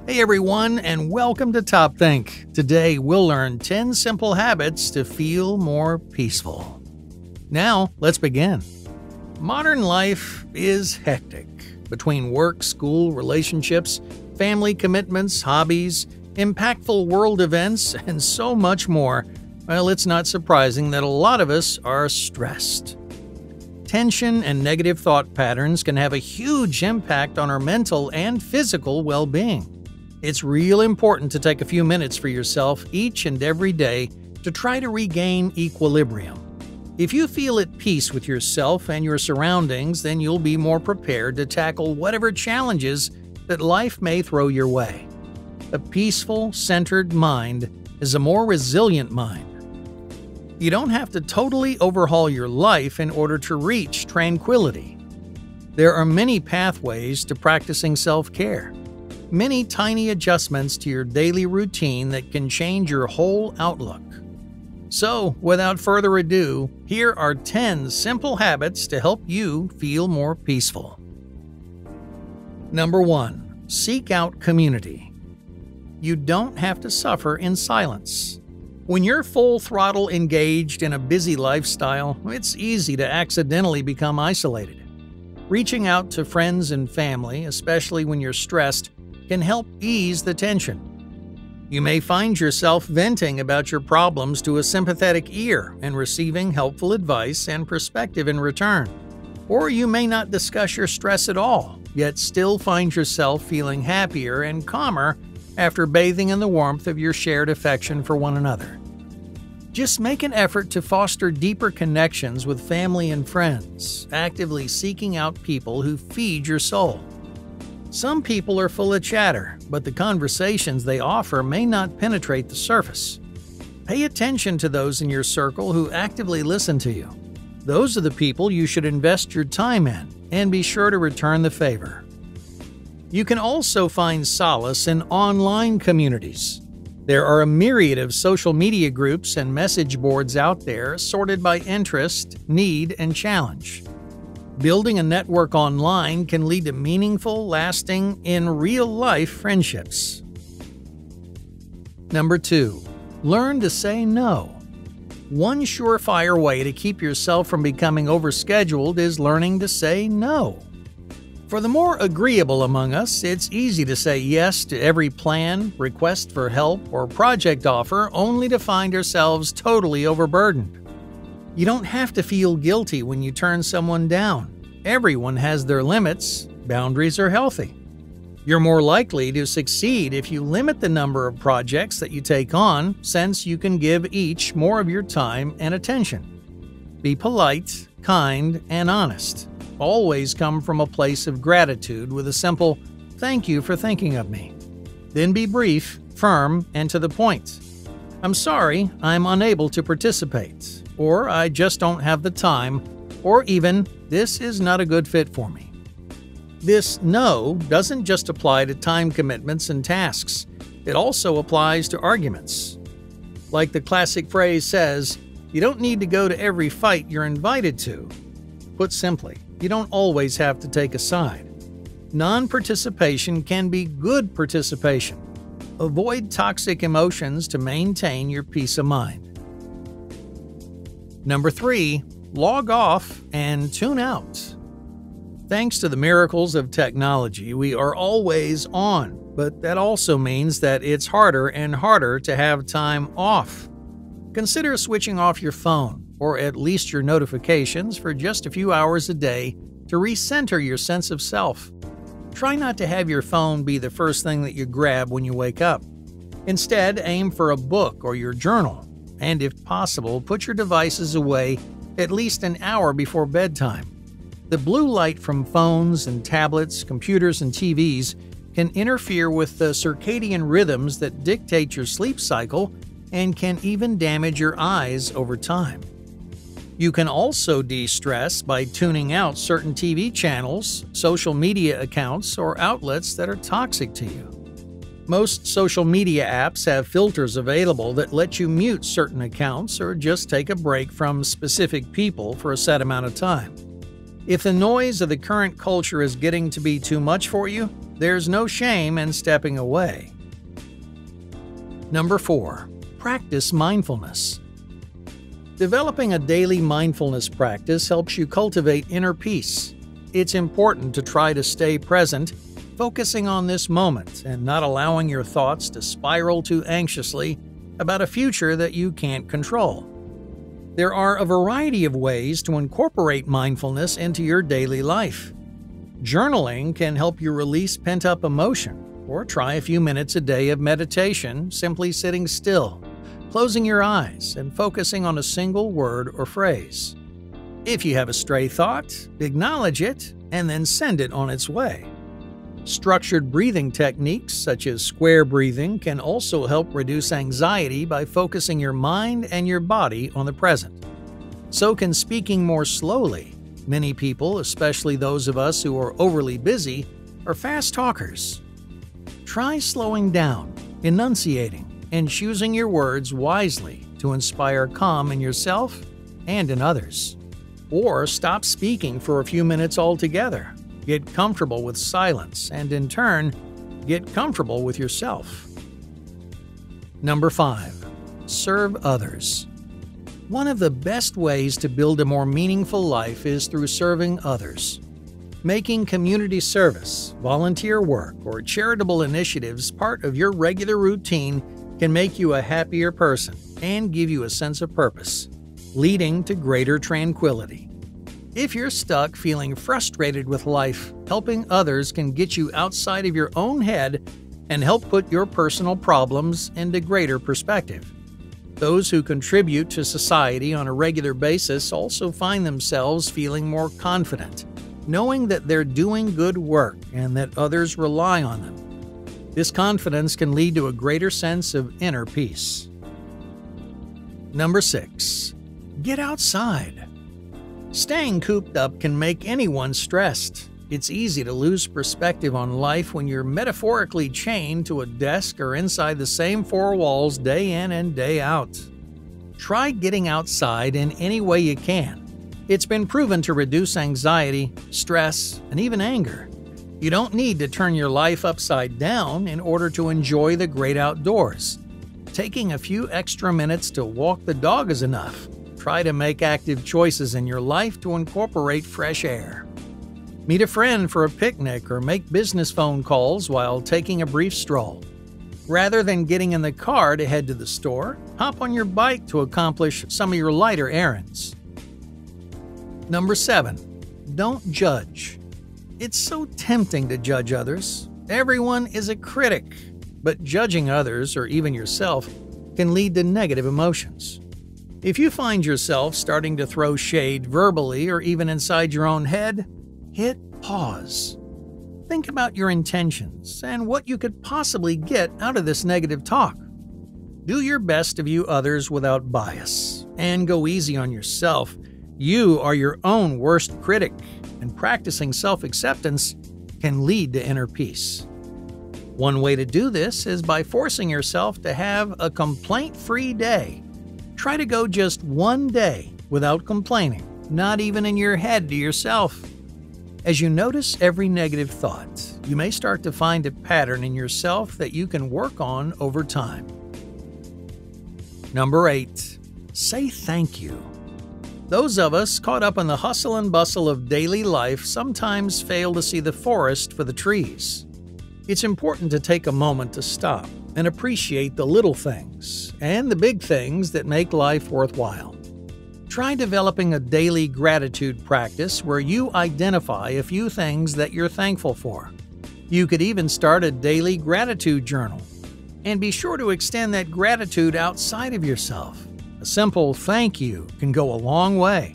Hey everyone, and welcome to TopThink. Today we'll learn 10 simple habits to feel more peaceful. Now, let's begin. Modern life is hectic. Between work, school, relationships, family commitments, hobbies, impactful world events, and so much more, well, it's not surprising that a lot of us are stressed. Tension and negative thought patterns can have a huge impact on our mental and physical well-being. It's real important to take a few minutes for yourself each and every day to try to regain equilibrium. If you feel at peace with yourself and your surroundings, then you'll be more prepared to tackle whatever challenges that life may throw your way. A peaceful, centered mind is a more resilient mind. You don't have to totally overhaul your life in order to reach tranquility. There are many pathways to practicing self-care. Many tiny adjustments to your daily routine that can change your whole outlook. So, without further ado, here are 10 simple habits to help you feel more peaceful. Number 1. Seek out community. You don't have to suffer in silence. When you're full throttle engaged in a busy lifestyle, it's easy to accidentally become isolated. Reaching out to friends and family, especially when you're stressed, can help ease the tension. You may find yourself venting about your problems to a sympathetic ear and receiving helpful advice and perspective in return. Or you may not discuss your stress at all, yet still find yourself feeling happier and calmer after bathing in the warmth of your shared affection for one another. Just make an effort to foster deeper connections with family and friends, actively seeking out people who feed your soul. Some people are full of chatter, but the conversations they offer may not penetrate the surface. Pay attention to those in your circle who actively listen to you. Those are the people you should invest your time in, and be sure to return the favor. You can also find solace in online communities. There are a myriad of social media groups and message boards out there sorted by interest, need, and challenge. Building a network online can lead to meaningful, lasting, in real-life friendships. Number 2. Learn to say no. One surefire way to keep yourself from becoming overscheduled is learning to say no. For the more agreeable among us, it's easy to say yes to every plan, request for help, or project offer only to find ourselves totally overburdened. You don't have to feel guilty when you turn someone down. Everyone has their limits. Boundaries are healthy. You're more likely to succeed if you limit the number of projects that you take on, since you can give each more of your time and attention. Be polite, kind, and honest. Always come from a place of gratitude with a simple, "Thank you for thinking of me." Then be brief, firm, and to the point. "I'm sorry, I'm unable to participate," or "I just don't have the time," or even, "This is not a good fit for me." This no doesn't just apply to time commitments and tasks. It also applies to arguments. Like the classic phrase says, you don't need to go to every fight you're invited to. Put simply, you don't always have to take a side. Non-participation can be good participation. Avoid toxic emotions to maintain your peace of mind. Number 3. Log off and tune out. Thanks to the miracles of technology, we are always on, but that also means that it's harder and harder to have time off. Consider switching off your phone, or at least your notifications, for just a few hours a day to recenter your sense of self. Try not to have your phone be the first thing that you grab when you wake up. Instead, aim for a book or your journal, and if possible, put your devices away at least an hour before bedtime. The blue light from phones and tablets, computers, and TVs can interfere with the circadian rhythms that dictate your sleep cycle and can even damage your eyes over time. You can also de-stress by tuning out certain TV channels, social media accounts, or outlets that are toxic to you. Most social media apps have filters available that let you mute certain accounts or just take a break from specific people for a set amount of time. If the noise of the current culture is getting to be too much for you, There's no shame in stepping away. Number 4. Practice mindfulness. Developing a daily mindfulness practice helps you cultivate inner peace. It's important to try to stay present, focusing on this moment and not allowing your thoughts to spiral too anxiously about a future that you can't control. There are a variety of ways to incorporate mindfulness into your daily life. Journaling can help you release pent-up emotion, or try a few minutes a day of meditation, simply sitting still, closing your eyes, and focusing on a single word or phrase. If you have a stray thought, acknowledge it and then send it on its way. Structured breathing techniques such as square breathing can also help reduce anxiety by focusing your mind and your body on the present. So can speaking more slowly. Many people, especially those of us who are overly busy, are fast talkers. Try slowing down, enunciating, and choosing your words wisely to inspire calm in yourself and in others. Or stop speaking for a few minutes altogether. Get comfortable with silence and, in turn, get comfortable with yourself. Number 5. Serve others. One of the best ways to build a more meaningful life is through serving others. Making community service, volunteer work, or charitable initiatives part of your regular routine can make you a happier person and give you a sense of purpose, leading to greater tranquility. If you're stuck feeling frustrated with life, helping others can get you outside of your own head and help put your personal problems into greater perspective. Those who contribute to society on a regular basis also find themselves feeling more confident, knowing that they're doing good work and that others rely on them. This confidence can lead to a greater sense of inner peace. Number 6. Get outside. Staying cooped up can make anyone stressed. It's easy to lose perspective on life when you're metaphorically chained to a desk or inside the same four walls day in and day out. Try getting outside in any way you can. It's been proven to reduce anxiety, stress, and even anger. You don't need to turn your life upside down in order to enjoy the great outdoors. Taking a few extra minutes to walk the dog is enough. Try to make active choices in your life to incorporate fresh air. Meet a friend for a picnic or make business phone calls while taking a brief stroll. Rather than getting in the car to head to the store, hop on your bike to accomplish some of your lighter errands. Number 7. Don't judge. It's so tempting to judge others. Everyone is a critic, but judging others or even yourself can lead to negative emotions. If you find yourself starting to throw shade verbally or even inside your own head, hit pause. Think about your intentions and what you could possibly get out of this negative talk. Do your best to view others without bias and go easy on yourself. You are your own worst critic, and practicing self-acceptance can lead to inner peace. One way to do this is by forcing yourself to have a complaint-free day. Try to go just one day without complaining, not even in your head to yourself. As you notice every negative thought, you may start to find a pattern in yourself that you can work on over time. Number 8. Say thank you. Those of us caught up in the hustle and bustle of daily life sometimes fail to see the forest for the trees. It's important to take a moment to stop and appreciate the little things and the big things that make life worthwhile. Try developing a daily gratitude practice where you identify a few things that you're thankful for. You could even start a daily gratitude journal. And be sure to extend that gratitude outside of yourself. A simple thank you can go a long way.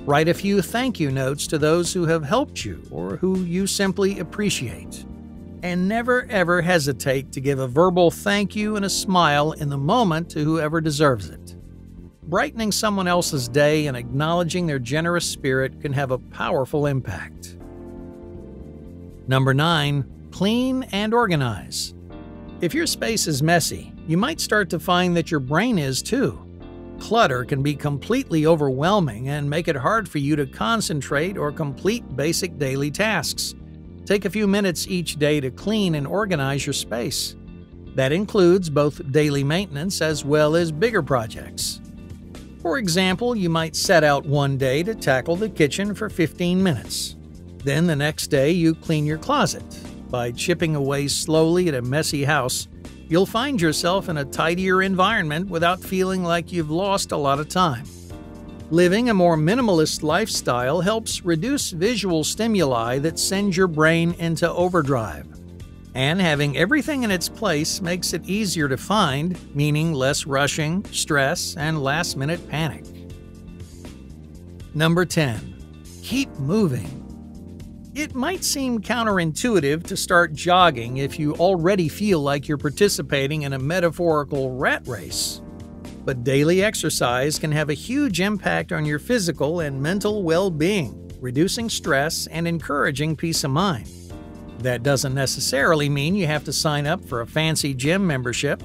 Write a few thank you notes to those who have helped you or who you simply appreciate. And never ever hesitate to give a verbal thank you and a smile in the moment to whoever deserves it. Brightening someone else's day and acknowledging their generous spirit can have a powerful impact. Number 9. Clean and organize. If your space is messy, you might start to find that your brain is too. Clutter can be completely overwhelming and make it hard for you to concentrate or complete basic daily tasks. Take a few minutes each day to clean and organize your space. That includes both daily maintenance as well as bigger projects. For example, you might set out one day to tackle the kitchen for 15 minutes. Then the next day you clean your closet. By chipping away slowly at a messy house, you'll find yourself in a tidier environment without feeling like you've lost a lot of time. Living a more minimalist lifestyle helps reduce visual stimuli that send your brain into overdrive. And having everything in its place makes it easier to find, meaning less rushing, stress, and last-minute panic. Number 10. Keep moving. It might seem counterintuitive to start jogging if you already feel like you're participating in a metaphorical rat race. But daily exercise can have a huge impact on your physical and mental well-being, reducing stress and encouraging peace of mind. That doesn't necessarily mean you have to sign up for a fancy gym membership.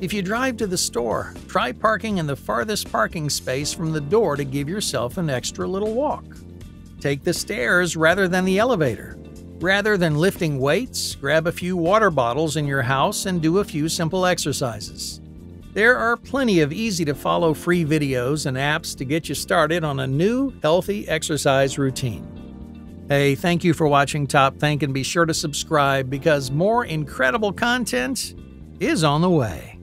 If you drive to the store, try parking in the farthest parking space from the door to give yourself an extra little walk. Take the stairs rather than the elevator. Rather than lifting weights, grab a few water bottles in your house and do a few simple exercises. There are plenty of easy-to-follow free videos and apps to get you started on a new, healthy exercise routine. Hey, thank you for watching TopThink, and be sure to subscribe because more incredible content is on the way.